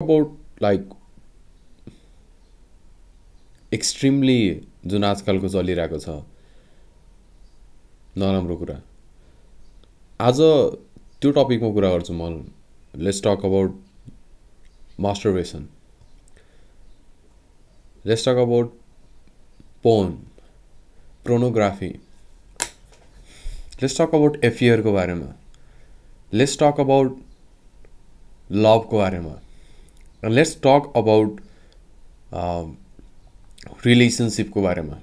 about like extremely जुन आजकलको चलिरहेको छ नराम्रो कुरा आज त्यो टपिकमा कुरा गर्छु म let's talk about masturbation let's talk about porn pornography let's talk about affair को बारेमा let's talk about love को बारेमा and let's talk about relationship को बारेमा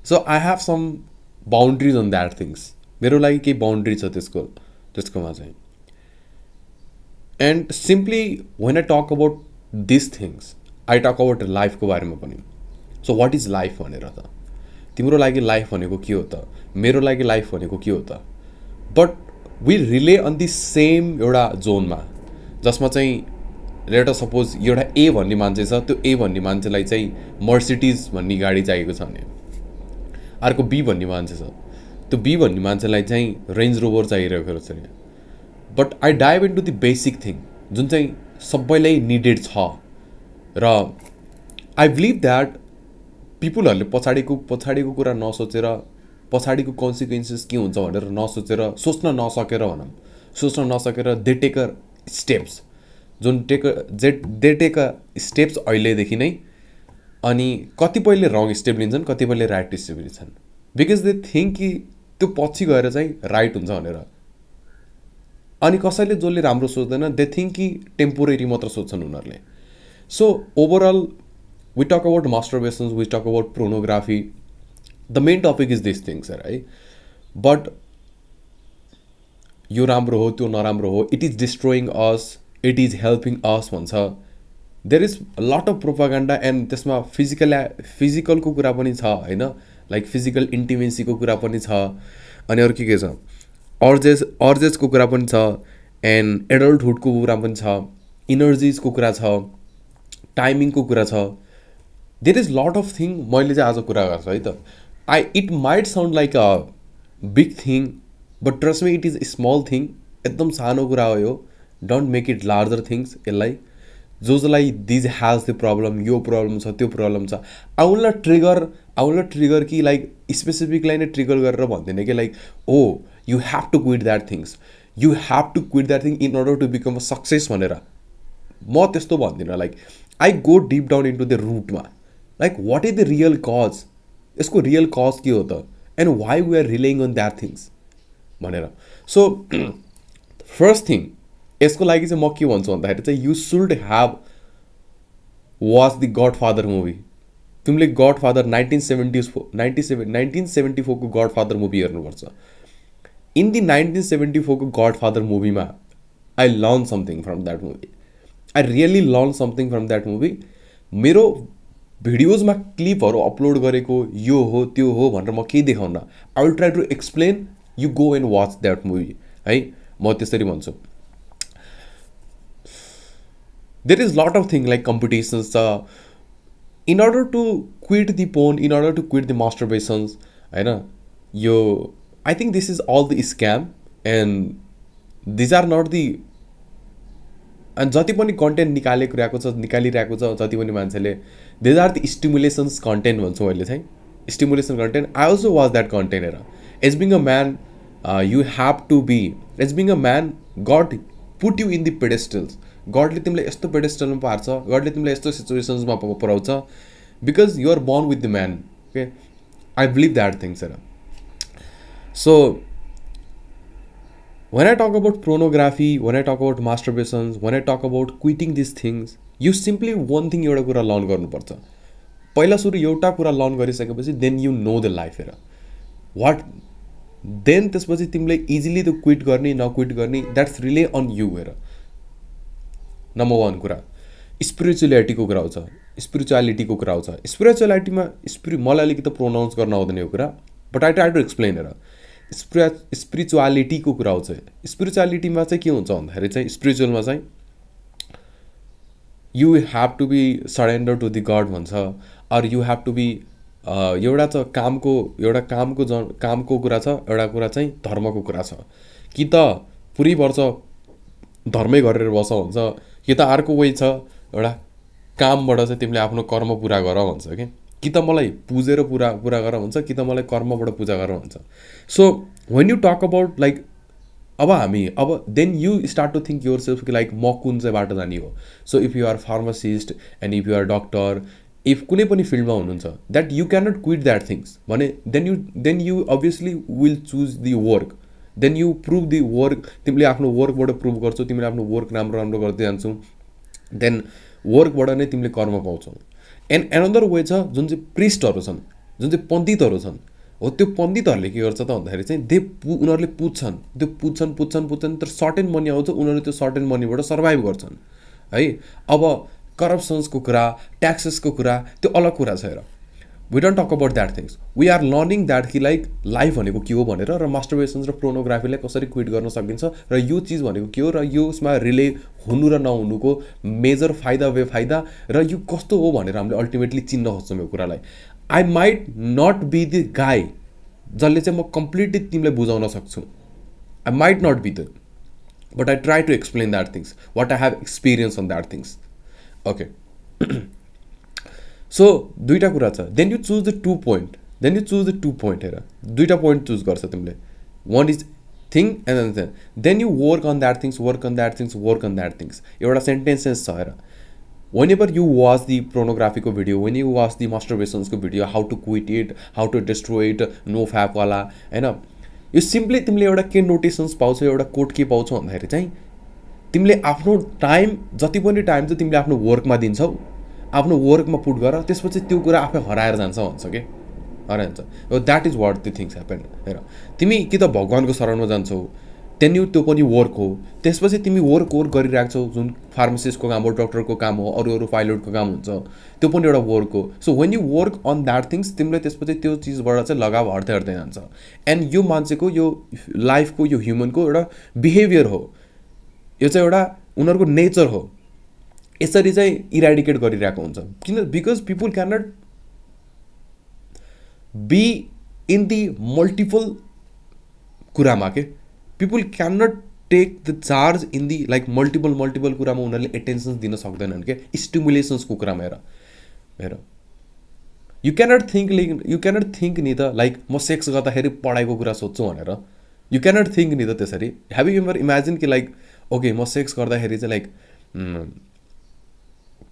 so I have some boundaries on that things मेरो लागि केही बाउन्ड्री छ त्यसकोमा चाहिँ and simply when I talk about these things I talk about life को बारेमा पनि so what is life भनेर त तिम्रो लागि लाइफ भनेको के हो त मेरो लागि लाइफ भनेको के हो त but we relay on the same एउटा जोनमा जसमा चाहिँ लेट अस सपोज एउटा ए भन्ने मान्छे छ त्यो ए भन्ने मान्छेलाई चाहिँ मर्सिडीज भन्ने गाडी चाहिएको छ भने अर्को बी भन्ने मान्छे छ त्यो बी भन्ने मान्छेलाई चाहिँ रेन्ज रोभर चाहिरहेको छ नि but I dive into the basic thing जुन चाहिँ सबैलाई निडेड छ र आई बिलिभ द्याट पिपुलहरूले पछाडिको कुरा नसोचेर पछाडिको कन्सिक्वेन्सेस के हुन्छ भनेर नसोचेर सोच्न नसकेर दे टेक अ स्टेप्स जुन दे टेक अ स्टेप्स अहिलेदेखि नै अनि कतिपयले रङ स्टेप लिन्छन् कतिपयले राइट स्टेप लिन्छन् बिकज दे थिङ्क कि त्यो पछि गएर चाहिँ राइट हुन्छ भनेर अनि कसैले जसले राम्रो सोच्दैन दे थिङ्क कि टेम्पोरेरी मात्र सोच्छन् उनीहरूले so overall we talk about masturbations we talk about pornography the main topic is this things है बट यो राम्रो हो त्यो नराम्रो हो it is destroying us it is helping us भन्छ there is lot of propaganda and त्यसमा फिजिकलको कुरा पनि छ होइन लाइक फिजिकल इन्टिमेसीको कुरा पनि छ अनि अरू के छ अर्जेसको कुरा पनि छ एन्ड एडल्टहुडको कुरा पनि छ इनर्जिजको कुरा छ टाइमिङको कुरा छ there is lot of thing मैले चाहिँ आज कुरा गर्छु है त it might sound like a big thing but trust me it is small thing एकदम सानो कुरा हो यो don't make it larger things यसलाई जसलाई दिज ह्याज द प्रब्लम यो प्रब्लम छ त्यो प्रब्लम छ आउनलाई ट्रिगर कि लाइक स्पेसिफिकलाई नै ट्रिगर गरेर भन्दैन कि like oh you have to quit that things you have to quit that thing in order to become a success भनेर म त्यस्तो भन्दिनँ like I go deep down into the रुटमा like what is the real cause यसको real cause के हो त and why we are relaying on that things भनेर सो फर्स्ट थिङ यसको लागि चाहिँ म के भन्छु भन्दाखेरि चाहिँ you should have watch the Godfather movie तिमीले गड फादर 1974को गड फादर मुभी हेर्नुपर्छ इन दि 1974को गड फादर मुभीमा I learn something from that movie I really learn something from that movie मेरो भिडियोजमा क्लिपहरू अपलोड गरेको यो हो त्यो हो भनेर म केही देखाउन I will try to explain you go and watch that movie है म त्यसरी भन्छु there is lot of thing like competitions छ in order to quit the porn in order to quit the masturbations होइन यो I think this is all the scam and these are not the end जति पनि content निकालिरहेको छ जति पनि मान्छेले these are the stimulations content भन्छु मैले चाहिँ stimulation content I also watch that content हेर as being a man you have to be as being a man God put you in the pedestals गडले तिमीलाई यस्तो पेडेस्टलमा पार्छ गडले तिमीलाई यस्तो सिचुएसन्समा पुऱ्याउँछ because you are born with the man okay I believe that things हेर so when I talk about pornography, when I talk about masturbations, when I talk about quitting these things, you simply one thing एउटा कुरा learn गर्नुपर्छ पहिला सुरु एउटा कुरा learn गरिसकेपछि then you know the life हेर वाट देन त्यसपछि तिमीले इजिली त्यो क्विट गर्ने नक्विट गर्ने द्याट्स रिले अन यु हेर नम्बर वान कुरा स्पिरिचुअलिटीको कुरा आउँछ स्पिरिचुअलिटीमा मलाई अलिकति प्रोनाउन्स गर्न आउँदैन यो कुरा but I try to explain हेर स्पिरिचुअलिटीको कुरा आउँछ स्पिरिचुअलिटीमा चाहिँ के हुन्छ भन्दाखेरि चाहिँ स्पिरिचुअलमा चाहिँ you have to be surrender to the God भन्छ or you have to be एउटा छ कामको कुरा छ एउटा कुरा चाहिँ धर्मको कुरा छ कि त पुरै वर्ष धर्मै गरेर बस भन्छ, कि त अर्को वे छ एउटा कामबाट चाहिँ तिमीले आफ्नो कर्म पुरा गर भन्छ कि त मलाई पुजेर पुरा गर भन्छ, कि त मलाई कर्मबाट पूजा गर भन्छ. So when you talk about like अब then you start to think yourself कि लाइक म कुन चाहिँ बाटो जाने हो. So if you are pharmacist and if you are doctor, if कुनै पनि फिल्डमा हुनुहुन्छ that you can not quit that things भने then you obviously will choose the work, then you prove the work. तिमीले आफ्नो वर्कबाट प्रुभ गर्छौ, तिमीले आफ्नो वर्क राम्रो गर्दै जान्छौ, देन वर्कबाट नै तिमीले कर्म पाउँछौ. एन्ड एनदर वे छ जुन चाहिँ प्रिस्टहरू छन्, जुन चाहिँ पण्डितहरू छन्, हो त्यो पण्डितहरूले के गर्छ त भन्दाखेरि चाहिँ उनीहरूले पुज्छन् तर सर्टेन मनी आउँछ, उनीहरू त्यो सर्टेन मनीबाट सर्भाइभ गर्छन् है. अब करप्सन्सको कुरा, ट्याक्सेसको कुरा त्यो अलग कुरा छ. हेर, we don't talk about that things, we are learning that कि लाइक लाइफ भनेको के हो भनेर, र मास्टरबेसन्स र पोर्नोग्राफीलाई कसरी क्विट गर्न सकिन्छ, र यो चिज भनेको के हो, र यसमा रिले हुनु र नहुनुको मेजर फाइदा बेफाइदा, र यो कस्तो हो भनेर हामीले अल्टिमेटली चिन्न खोज्छौँ यो कुरालाई. I might not be the guy जसले चाहिँ म कम्प्लिटली तिमीलाई बुझाउन सक्छु, I might not be the, but I try to explain that things, what I have experience on that things. Okay, so दुईवटा कुरा छ. Then you choose the two point, हेर दुईवटा पोइन्ट चुज गर्छ तिमीले. One is thing and then you work on that things. एउटा sentences छ. हेर, whenever you watch the pornographyको video, when you watch the masturbationको video, how to quit it, how to destroy it, no fap वाला हैन, यो simply तिमीले एउटा के नोटिसन्स पाउँछौ, एउटा कोट के पाउँछौ भन्दाखेरि चाहिँ तिमीले आफ्नो टाइम, जति पनि टाइम चाहिँ तिमीले आफ्नो वर्कमा दिन्छौ, आफ्नो वर्कमा पुट गर, त्यसपछि त्यो कुरा आफै हराएर जान्छ भन्छ के, हराइन्छ. That is what the things happen. हेर, तिमी कि त भगवान्को शरणमा जान्छौ, त्यहाँदेखि त्यो पनि वर्क हो, त्यसपछि तिमी वर्क गरिरहेको छौ, जुन फार्मासिस्टको काम हो, डक्टरको काम हो, अरू पाइलटको काम हुन्छ, त्यो पनि एउटा वर्क हो. So when you work on that things, तिमीले त्यसपछि त्यो चिजबाट चाहिँ लगाव हट्दै जान्छ. एन्ड यो मान्छेको यो लाइफको, यो ह्युमनको एउटा बिहेभियर हो, यो चाहिँ एउटा उनीहरूको नेचर हो. यसरी चाहिँ इराडिकेट गरिरहेको हुन्छ. किन? Because people can not be in the multiple कुरामा के, people can not take the charge in the like multiple कुरामा उनीहरूले एटेन्सन दिन सक्दैनन् के, स्टिमुलेसन्सको कुरामा. हेर, यु क्यानट थिङ्क नि त लाइक म सेक्स गर्दाखेरि पढाइको कुरा सोध्छु भनेर, यु क्यानट थिङ्क नि त त्यसरी. हेभ यु एभर इमेजिन कि लाइक ओके म सेक्स गर्दाखेरि चाहिँ लाइक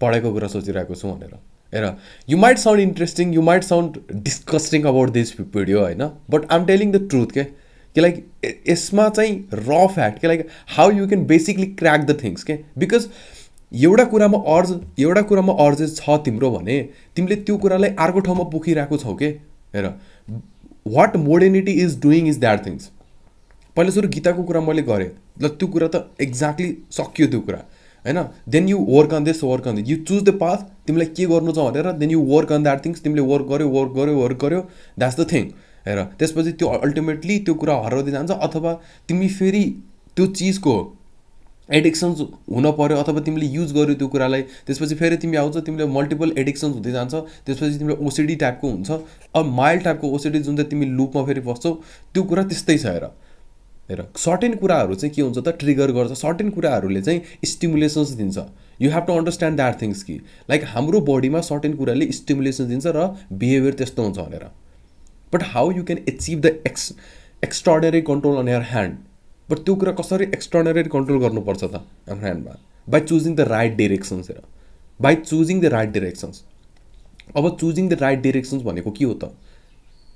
पढाइको कुरा सोचिरहेको छु भनेर. हेर, you might sound interesting, you might sound disgusting about this video होइन, but I am telling the truth के, कि लाइक यसमा चाहिँ र फ्याक्ट कि like how you can basically crack the things के. बिकज एउटा कुरामा अर्जेस छ तिम्रो भने तिमीले त्यो कुरालाई अर्को ठाउँमा पुगिरहेको छौ के. हेर, what modernity is doing is that things. पहिला सुरु गीताको कुरा मैले गरेँ, ल त्यो कुरा त एक्ज्याक्टली सक्यो त्यो कुरा होइन. Then you work on this, you choose the path, तिमीलाई के गर्नु छ भनेर, then you work on that things, तिमीले वर्क गर्यो, द्याट्स द थिङ. हेर, त्यसपछि त्यो अल्टिमेटली त्यो कुरा हराउँदै जान्छ, अथवा तिमी फेरि त्यो चिजको एडिक्सन्स हुन पऱ्यो, अथवा तिमीले युज गर्यो त्यो कुरालाई, त्यसपछि फेरि तिमी आउँछ, तिमीले मल्टिपल एडिक्सन्स हुँदै जान्छ, त्यसपछि तिमीले ओसिडी टाइपको हुन्छ, अब माइल्ड टाइपको ओसिडी जुन चाहिँ तिमी लुपमा फेरि बस्छौ, त्यो कुरा त्यस्तै छ. हेर, सर्टेन कुराहरू चाहिँ के हुन्छ त ट्रिगर गर्छ, सर्टेन कुराहरूले चाहिँ स्टिमुलेसन्स दिन्छ. You have to understand that things कि लाइक हाम्रो बडीमा सर्टेन कुराले स्टिमुलेसन्स दिन्छ र बिहेभियर त्यस्तो हुन्छ भनेर. But how you can achieve the extraordinary control on your hand. But त्यो कुरा कसरी एक्स्ट्राअर्डिनरी कन्ट्रोल गर्नुपर्छ त आफ्नो ह्यान्डमा? By choosing the right directions. हेर, by choosing the right directions. अब चुजिङ द राइट डिरेक्सन्स भनेको के हो त?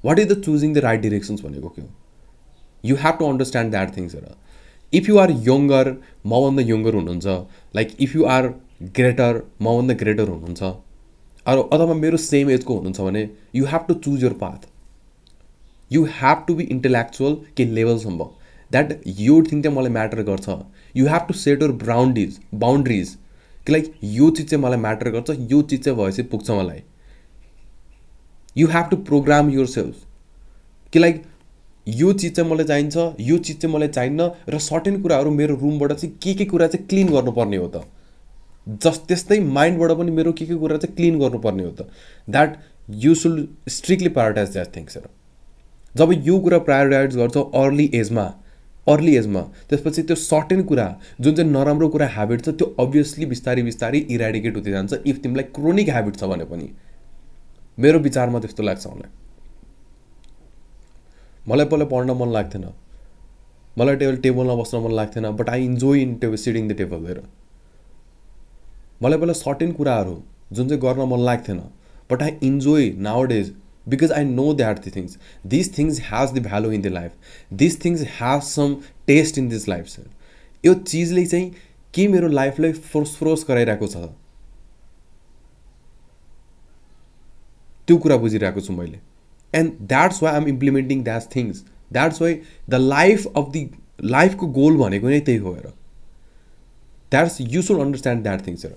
What is the choosing the right directions भनेको के हो? You have to understand that things. हेर, इफ यु आर यङ्गर, मभन्दा यङ्गर हुनुहुन्छ, like if you are greater, मभन्दा ग्रेटर हुनुहुन्छ, अथवा मेरो सेम एजको हुनुहुन्छ भने you have to choose your path. You have to be intellectual के लेभलसम्म द्याट यो थिङ चाहिँ मलाई म्याटर गर्छ. You have to set your boundaries कि लाइक यो चिज चाहिँ मलाई म्याटर गर्छ, यो चिज चाहिँ भएपछि पुग्छ मलाई. You have to program yourself कि लाइक यो चिज चाहिँ मलाई चाहिन्छ, यो चिज चाहिँ मलाई चाहिन्न, र सर्टेन कुराहरू मेरो रुमबाट चाहिँ के कुरा चाहिँ क्लिन गर्नुपर्ने हो त. त्यस्तै माइन्डबाट पनि मेरो के कुरा चाहिँ क्लिन गर्नुपर्ने हो त. That you should strictly prioritise that things. जब यो कुरा प्रायोरिटाइज गर्छौ अर्ली एजमा, अर्ली एजमा। त्यसपछि त्यो सर्टेन कुरा जुन चाहिँ नराम्रो कुरा ह्याबिट छ त्यो अभियसली बिस्तारै बिस्तारै इराडिकेट हुँदै जान्छ इफ तिमीलाई क्रोनिक ह्याबिट छ भने पनि। मेरो विचारमा त्यस्तो लाग्छ मलाई पहिला पढ्न मन लाग्थेन, मलाई टेबलमा बस्न मन लाग्थेन, but I enjoy in sitting the table there. मलाई पहिला सर्टेन कुराहरू जुन चाहिँ गर्न मन लाग्थेन but I enjoy nowadays because I know that these things has the value in the life, these things have some taste in this life sir। यो चिजले चाहिँ के मेरो लाइफलाई फ्रोस गराइरहेको छ त्यो कुरा बुझिरहेको छु मैले। And that's why I'm implementing that things, that's why the लाइफको गोल भनेको नै त्यही हो हेर। That's you should understand that things हेर।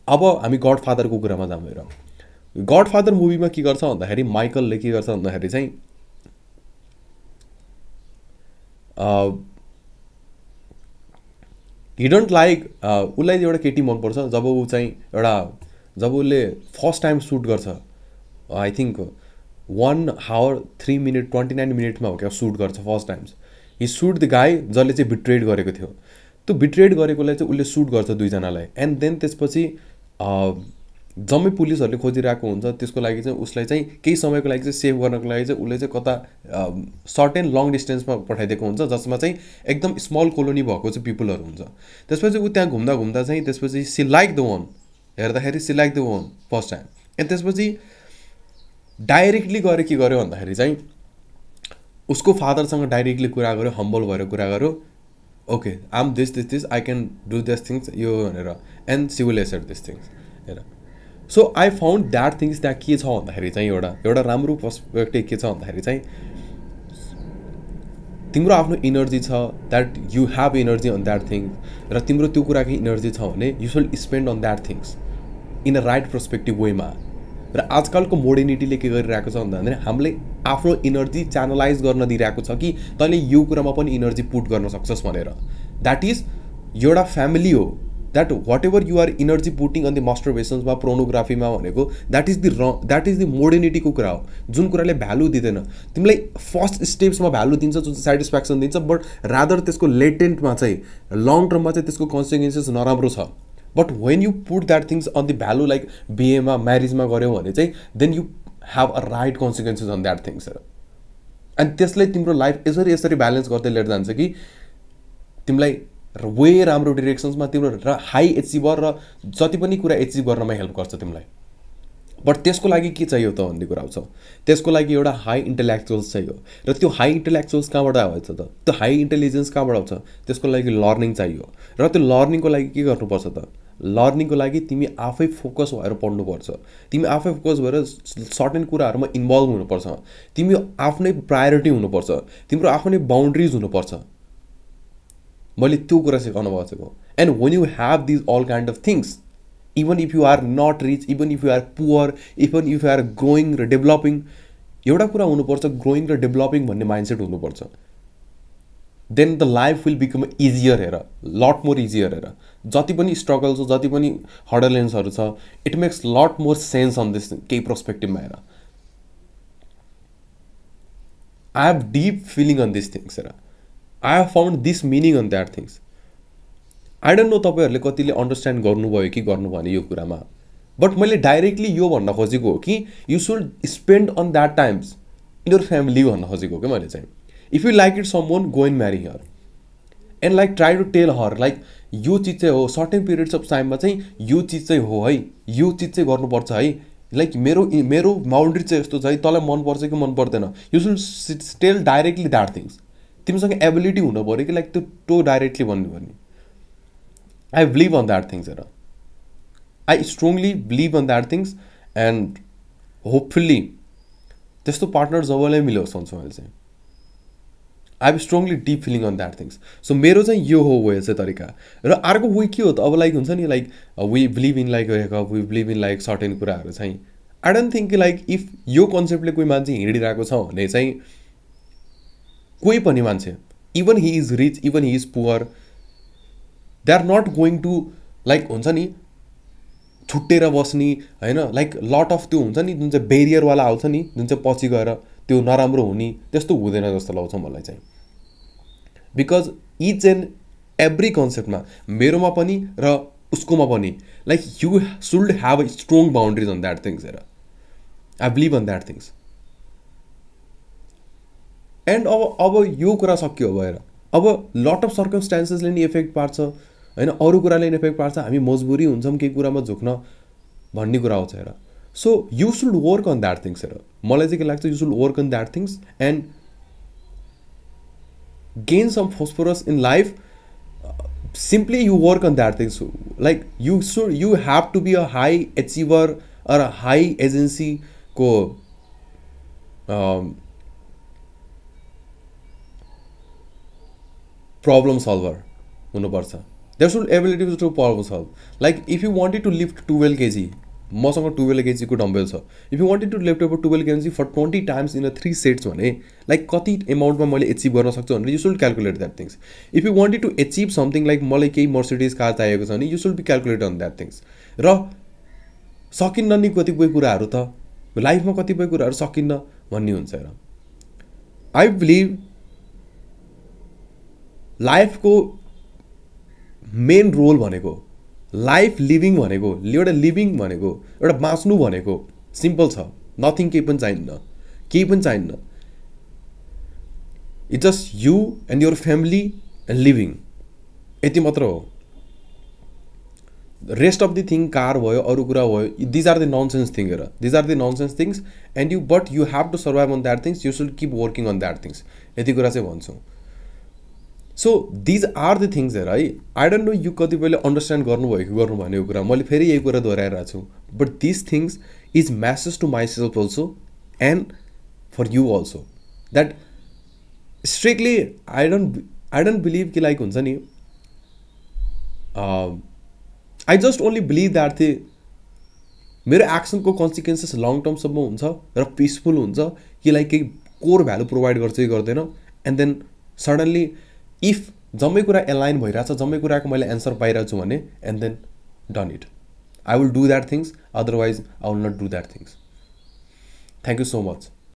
अब हामी गड फादरको कुरामा जाउँ हेर। गड फादर मुभीमा के गर्छ भन्दाखेरि माइकलले के गर्छ भन्दाखेरि चाहिँ हि डोन्ट लाइक, उसलाई एउटा केटी मनपर्छ जब उसले फर्स्ट टाइम सुट गर्छ, आई थिङ्क 1 hour 3 minute 29 मिनटमा हो क्या सुट गर्छ first times. He shoot the guy जसले चाहिँ बिट्रेड गरेको थियो, त्यो बिट्रेड गरेकोलाई चाहिँ उसले सुट गर्छ दुईजनालाई। एन्ड देन त्यसपछि जम्मै पुलिसहरूले खोजिरहेको हुन्छ, त्यसको लागि चाहिँ उसलाई चाहिँ केही समयको लागि चाहिँ सेभ गर्नको लागि चाहिँ उसले चाहिँ कता सर्टेन लङ डिस्टेन्समा पठाइदिएको हुन्छ जसमा चाहिँ एकदम स्मल कोलोनी भएको चाहिँ पिपलहरू हुन्छ। त्यसपछि ऊ त्यहाँ घुम्दा घुम्दा चाहिँ त्यसपछि सी लाइक द वान, हेर्दाखेरि see like the one first time. And त्यसपछि डाइरेक्टली गएर के गर्यो भन्दाखेरि चाहिँ उसको फादरसँग डाइरेक्टली कुरा गर्यो, हम्बल भएर कुरा गर्यो, okay I am this I can do this things यो भनेर। And she will accept this things हेर। So I found that things त्यहाँ के छ भन्दाखेरि चाहिँ एउटा राम्रो पर्सपेक्टिभ के छ भन्दाखेरि चाहिँ तिम्रो आफ्नो इनर्जी छ, that you have energy on that thing, र तिम्रो त्यो कुराको इनर्जी छ भने you should spend on that things in a right perspective वेमा। र आजकलको मोडर्निटीले के गरिरहेको छ भन्दाखेरि हामीले आफ्नो इनर्जी च्यानलाइज गर्न दिइरहेको छ कि तैँले यो कुरामा पनि इनर्जी पुट गर्न सक्छस् भनेर। द्याट इज एउटा फ्यामिली हो, that whatever you are energy putting on the मास्टरबेसन्समा प्रोनोग्राफीमा भनेको द्याट इज द मोडर्निटीको कुरा हो जुन कुराले भ्यालु दिँदैन। तिमीलाई फर्स्ट स्टेप्समा भ्यालु दिन्छ जुन चाहिँ सेटिस्फ्याक्सन दिन्छ, बट रादर त्यसको लेटेन्टमा चाहिँ लङ टर्ममा चाहिँ त्यसको कन्सिक्वेन्सेस नराम्रो छ। But when you put that things on the value like बिहेमा म्यारिजमा गऱ्यौ भने चाहिँ then you have a right consequences on that things. अनि त्यसले तिम्रो लाइफ यसरी ब्यालेन्स गर्दै लिएर जान्छ कि तिमीलाई वे राम्रो डिरेक्सन्समा तिम्रो हाई एचिभर र जति पनि कुरा एचिभ गर्नमा हेल्प गर्छ तिमीलाई। बट त्यसको लागि के चाहियो त भन्ने कुरा आउँछ। त्यसको लागि एउटा हाई इन्टेलेक्चुअल्स चाहियो, र त्यो हाई इन्टेलेक्चुअल्स कहाँबाट आउँछ त? त्यो हाई इन्टेलिजेन्स कहाँबाट आउँछ? त्यसको लागि लर्निङ चाहियो, र त्यो लर्निङको लागि के गर्नुपर्छ त? लर्निङको लागि तिमी आफै फोकस भएर पढ्नुपर्छ, तिमी आफै फोकस भएर सर्टेन कुराहरूमा इन्भल्भ हुनुपर्छ, तिमी आफ्नै प्रायोरिटी हुनुपर्छ, तिम्रो आफ्नै बााउन्ड्रिज हुनुपर्छ। मैले त्यो कुरा सिकाउन बसेको। And when you have these all kind of things, even if you are not rich, even if you are poor, even if you are growing र डेभलपिङ, एउटा कुरा हुनुपर्छ ग्रोइङ र डेभलपिङ भन्ने माइन्डसेट हुनुपर्छ। Then the life will become easier हेर, lot more easier हेर। जति पनि स्ट्रगल छ, जति पनि हर्डलेन्सहरू छ, it makes lot more sense on this केही पर्सपेक्टिभमा हेर। I have deep feeling on this things हेर। I have found this meaning on that things. I don't know तपाईँहरूले कतिले अन्डरस्ट्यान्ड गर्नुभयो कि गर्नु भने यो कुरामा, बट मैले डाइरेक्टली यो भन्न खोजेको हो कि you should spend on that times in your family भन्न खोजेको हो कि मैले चाहिँ। If you like it someone go and marry her and like try to tell her like यो चिज चाहिँ हो, सर्टेन पिरियड्स अफ टाइममा चाहिँ यो चिज चाहिँ हो है, यो चिज चाहिँ गर्नुपर्छ है, लाइक मेरो बााउन्ड्री चाहिँ यस्तो छ है, तँलाई मनपर्छ कि मन पर्दैन। You should tell directly that things. तिमीसँग एबिलिटी हुनु पऱ्यो कि लाइक त्यो डाइरेक्टली भन्नु पर्ने। I believe on that things हेर, I strongly believe on that things. And hopefully त्यस्तो पार्टनर जबलाई मिलोस् भन्छु मैले चाहिँ। I have strongly deep feeling on that things. So मेरो चाहिँ यो हो वे चाहिँ तरिका। र अर्को वे के हो त, अब लाइक हुन्छ नि like we believe in like we believe in like certain कुराहरू चाहिँ। I don't think like if यो कन्सेप्टले कोही मान्छे हिँडिरहेको छ भने चाहिँ कोही पनि मान्छे, even he is rich, even he is poor, they are not going to like हुन्छ नि छुट्टेर बस्ने होइन, लाइक लट अफ त्यो हुन्छ नि जुन चाहिँ बेरियरवाला आउँछ नि, जुन चाहिँ पछि गएर त्यो नराम्रो हुने, त्यस्तो हुँदैन जस्तो लाग्छ मलाई चाहिँ। बिकज इच एन्ड एभ्री कन्सेप्टमा मेरोमा पनि र उसकोमा पनि like you should have a strong boundaries on that things हेर I believe on that things and अब यो कुरा सक्यो अब हेर अब लट अफ सर्कमस्टान्सेसले नि इफेक्ट पार्छ होइन अरू कुराले नि इफेक्ट पार्छ हामी मजबुरी हुन्छौँ केही कुरामा झुक्न भन्ने कुरा आउँछ हेर so you should work on that things हेर मलाई चाहिँ के लाग्छ you should work on that things and gain some phosphorus in life simply you work on that thing so like you have to be a high achiever or a high agency ko problem solver hunu parcha there should ability to problem solve like if you wanted to lift 12 kg मसँग 12 kg को dumbbell छ if you wanted to lift over 12 kg for 20 times in 3 sets भने like कति एमाउन्टमा मैले achieve गर्न सक्छु भनेर you should calculate that things if you wanted to achieve something like मलाई केही मर्सिडिज कार चाहिएको छ भने यु सुड बी क्यालकुलेट अन द्याट थिङ्स र सकिन्न नि कतिपय कुराहरू त लाइफमा कतिपय कुराहरू सकिन्न भन्ने हुन्छ र आई बिलिभ लाइफको मेन रोल भनेको लाइफ लिभिङ भनेको एउटा लिभिङ भनेको एउटा बाँच्नु भनेको सिम्पल छ नथिङ केही पनि चाहिन्न it's just you and your family and living यति मात्र हो rest of the thing car भयो अरू कुरा भयो these are the nonsense thing हेर these are the nonsense things and you but you have to survive on that things you should keep working on that things यति कुरा चाहिँ भन्छु so these are the things हेर है I don't know you कतिपयले understand गर्नुभयो कि गर्नु भन्ने कुरा मैले फेरि यही कुरा दोहोऱ्याइरहेको छु but this things is message to myself also and for you also that strictly I don't believe कि लाइक हुन्छ नि I just only believe that thing मेरो एक्सनको कन्सिक्वेन्सेस लङ टर्मसम्म हुन्छ र पिसफुल हुन्छ कि लाइक केही कोर भ्यालु प्रोभाइड गर्छ कि गर्दैन एन्ड देन सडनली इफ जम्मै कुरा एलाइन भइरहेछ जम्मै कुराको मैले एन्सर पाइरहेको छु भने and then done it I will do that things otherwise I will not do that things thank you so much